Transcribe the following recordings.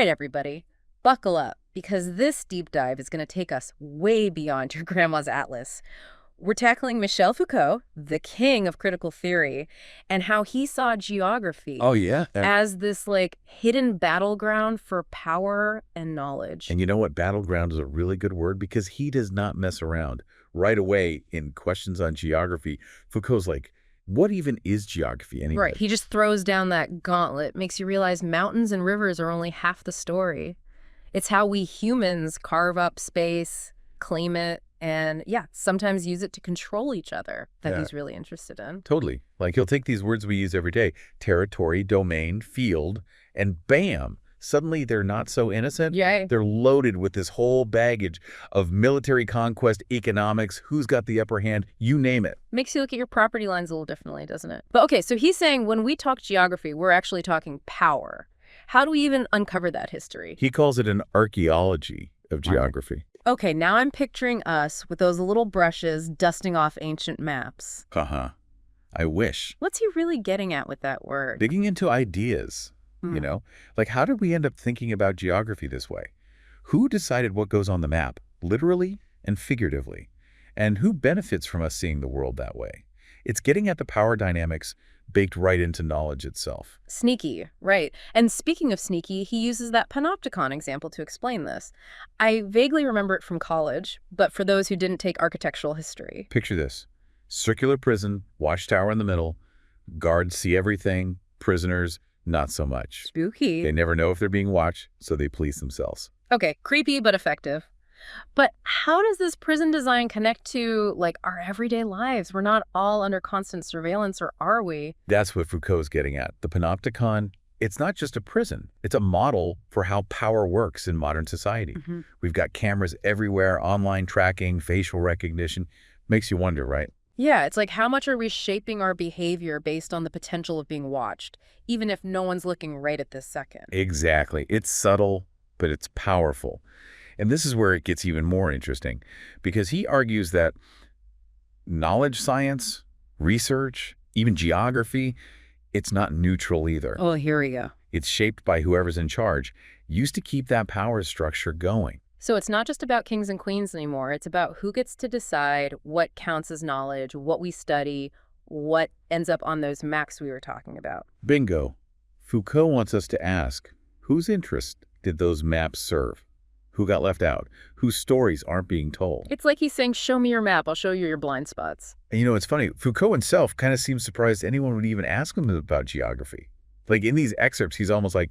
right, everybody, buckle up, because this deep dive is going to take us way beyond your grandma's atlas. We're tackling Michel Foucault, the king of critical theory, and how he saw geography Oh, yeah. as this, like, hidden battleground for power and knowledge. And you know what? Battleground is a really good word because he does not mess around. Right away, in questions on geography, Foucault's like, what even is geography anyway? Right. He just throws down that gauntlet, makes you realize mountains and rivers are only half the story. It's how we humans carve up space, claim it, and, yeah, sometimes use it to control each other that he's really interested in. Totally. Like, he'll take these words we use every day, territory, domain, field, and bam, suddenly they're not so innocent. Yay. They're loaded with this whole baggage of military conquest, economics, who's got the upper hand, you name it. Makes you look at your property lines a little differently, doesn't it? But okay, so he's saying when we talk geography, we're actually talking power. How do we even uncover that history? He calls it an archaeology of geography. Okay, now I'm picturing us with those little brushes dusting off ancient maps. I wish. What's he really getting at with that word? Digging into ideas, you know? Like, how did we end up thinking about geography this way? Who decided what goes on the map, literally and figuratively? And who benefits from us seeing the world that way? It's getting at the power dynamics baked right into knowledge itself. Sneaky, right. And speaking of sneaky, he uses that panopticon example to explain this. I vaguely remember it from college, but for those who didn't take architectural history. Picture this. Circular prison, watchtower in the middle, guards see everything, prisoners, not so much. Spooky. They never know if they're being watched, so they police themselves. Okay, creepy but effective. But how does this prison design connect to, like, our everyday lives? We're not all under constant surveillance, or are we? That's what Foucault's getting at. The panopticon, it's not just a prison. It's a model for how power works in modern society. We've got cameras everywhere, online tracking, facial recognition. Makes you wonder, right? Yeah, it's like, how much are we shaping our behavior based on the potential of being watched, even if no one's looking right at this second? Exactly. It's subtle, but it's powerful. And this is where it gets even more interesting, because he argues that knowledge science, research, even geography, it's not neutral either. Oh, here we go. It's shaped by whoever's in charge, used to keep that power structure going. So it's not just about kings and queens anymore. It's about who gets to decide what counts as knowledge, what we study, what ends up on those maps we were talking about. Bingo. Foucault wants us to ask, whose interest did those maps serve? Who got left out? Whose stories aren't being told? It's like he's saying, show me your map, I'll show you your blind spots. And you know, it's funny, Foucault himself kind of seems surprised anyone would even ask him about geography. Like, in these excerpts, he's almost like,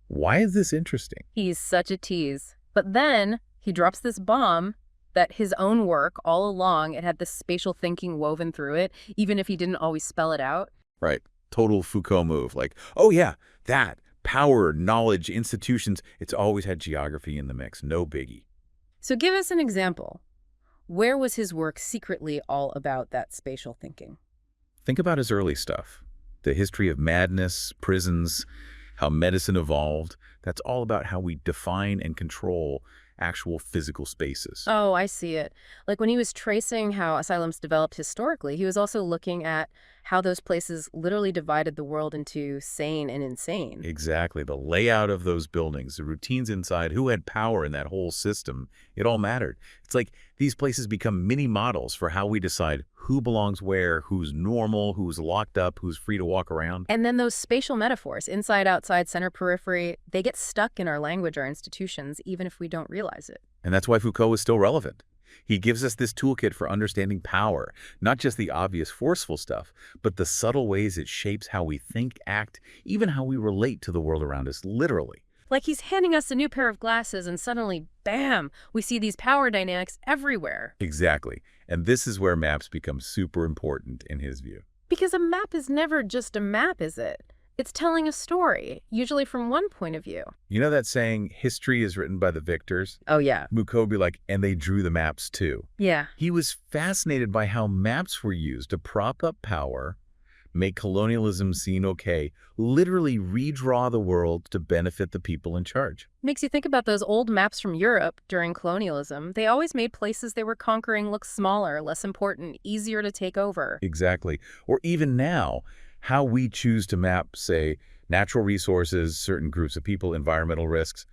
why is this interesting? He's such a tease. But then he drops this bomb that his own work all along, it had this spatial thinking woven through it, even if he didn't always spell it out. Right. Total Foucault move. Like, oh yeah, that. Power, knowledge, institutions, it's always had geography in the mix. No biggie. So give us an example. Where was his work secretly all about that spatial thinking? Think about his early stuff. The history of madness, prisons, how medicine evolved. That's all about how we define and control actual physical spaces. Oh, I see it. Like when he was tracing how asylums developed historically, he was also looking at how those places literally divided the world into sane and insane. Exactly. The layout of those buildings, the routines inside, who had power in that whole system, it all mattered. It's like these places become mini models for how we decide who belongs where, who's normal, who's locked up, who's free to walk around. And then those spatial metaphors, inside, outside, center, periphery, they get stuck in our language, our institutions, even if we don't realize it. And that's why Foucault is still relevant. He gives us this toolkit for understanding power, not just the obvious forceful stuff, but the subtle ways it shapes how we think, act, even how we relate to the world around us, literally. Like he's handing us a new pair of glasses and suddenly, bam, we see these power dynamics everywhere. Exactly. And this is where maps become super important in his view. Because a map is never just a map, is it? It's telling a story, usually from one point of view. You know that saying, history is written by the victors? Oh, yeah. Foucault would be like, and they drew the maps too. Yeah. He was fascinated by how maps were used to prop up power, make colonialism seem okay, literally redraw the world to benefit the people in charge. Makes you think about those old maps from Europe during colonialism. They always made places they were conquering look smaller, less important, easier to take over. Exactly. Or even now, how we choose to map, say, natural resources, certain groups of people, environmental risks.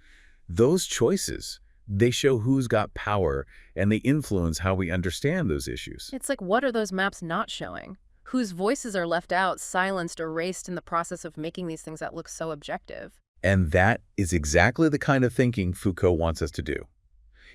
Those choices, they show who's got power, and they influence how we understand those issues. It's like, what are those maps not showing? Whose voices are left out, silenced, erased in the process of making these things that look so objective? And that is exactly the kind of thinking Foucault wants us to do.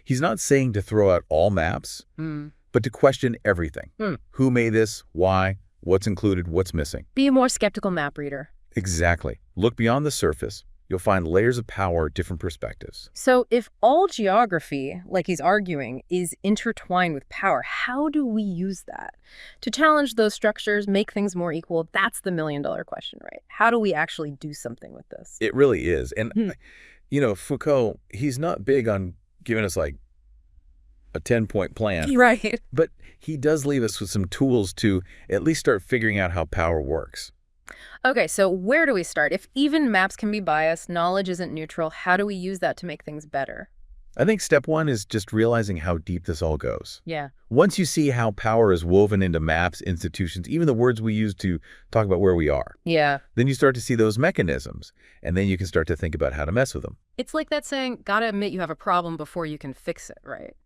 He's not saying to throw out all maps, but to question everything. Who made this? Why? What's included? What's missing? Be a more skeptical map reader. Exactly. Look beyond the surface. You'll find layers of power, different perspectives. So if all geography, like he's arguing, is intertwined with power, how do we use that? To challenge those structures, make things more equal, that's the million-dollar question, right? How do we actually do something with this? It really is. And, Foucault, he's not big on giving us like a 10-point plan. Right. But he does leave us with some tools to at least start figuring out how power works. Okay, so where do we start? If even maps can be biased, knowledge isn't neutral, how do we use that to make things better? I think step one is just realizing how deep this all goes. Yeah. Once you see how power is woven into maps, institutions, even the words we use to talk about where we are, Yeah. then you start to see those mechanisms, and then you can start to think about how to mess with them. It's like that saying, gotta admit you have a problem before you can fix it, right?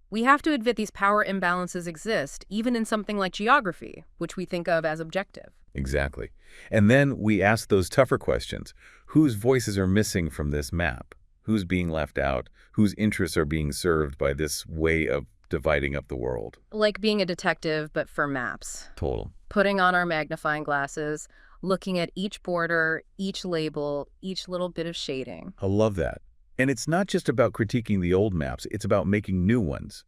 We have to admit these power imbalances exist, even in something like geography, which we think of as objective. Exactly. And then we ask those tougher questions. Whose voices are missing from this map? Who's being left out? Whose interests are being served by this way of dividing up the world? Like being a detective, but for maps. Total. Putting on our magnifying glasses, looking at each border, each label, each little bit of shading. I love that. And it's not just about critiquing the old maps. It's about making new ones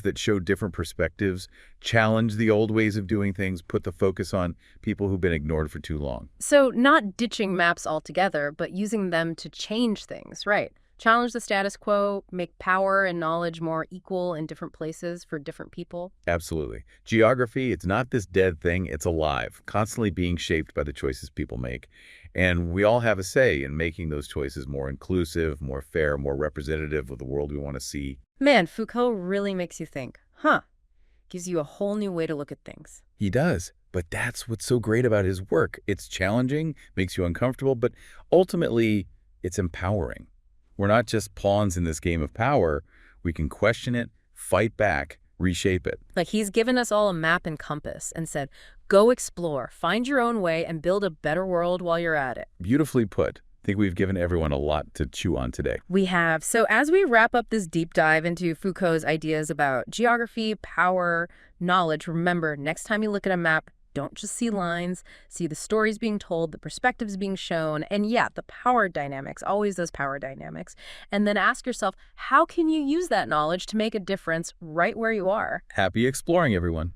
that show different perspectives, challenge the old ways of doing things, put the focus on people who've been ignored for too long. So not ditching maps altogether, but using them to change things, right? Challenge the status quo, make power and knowledge more equal in different places for different people. Absolutely. Geography, it's not this dead thing. It's alive, constantly being shaped by the choices people make. And we all have a say in making those choices more inclusive, more fair, more representative of the world we want to see. Man, Foucault really makes you think, gives you a whole new way to look at things. He does. But that's what's so great about his work. It's challenging, makes you uncomfortable, but ultimately it's empowering. We're not just pawns in this game of power. We can question it, fight back, reshape it. Like he's given us all a map and compass and said, go explore, find your own way, and build a better world while you're at it. Beautifully put. I think we've given everyone a lot to chew on today. We have. So as we wrap up this deep dive into Foucault's ideas about geography, power, knowledge, remember, next time you look at a map, don't just see lines, see the stories being told, the perspectives being shown, and yeah, the power dynamics, always those power dynamics. And then ask yourself, how can you use that knowledge to make a difference right where you are? Happy exploring, everyone.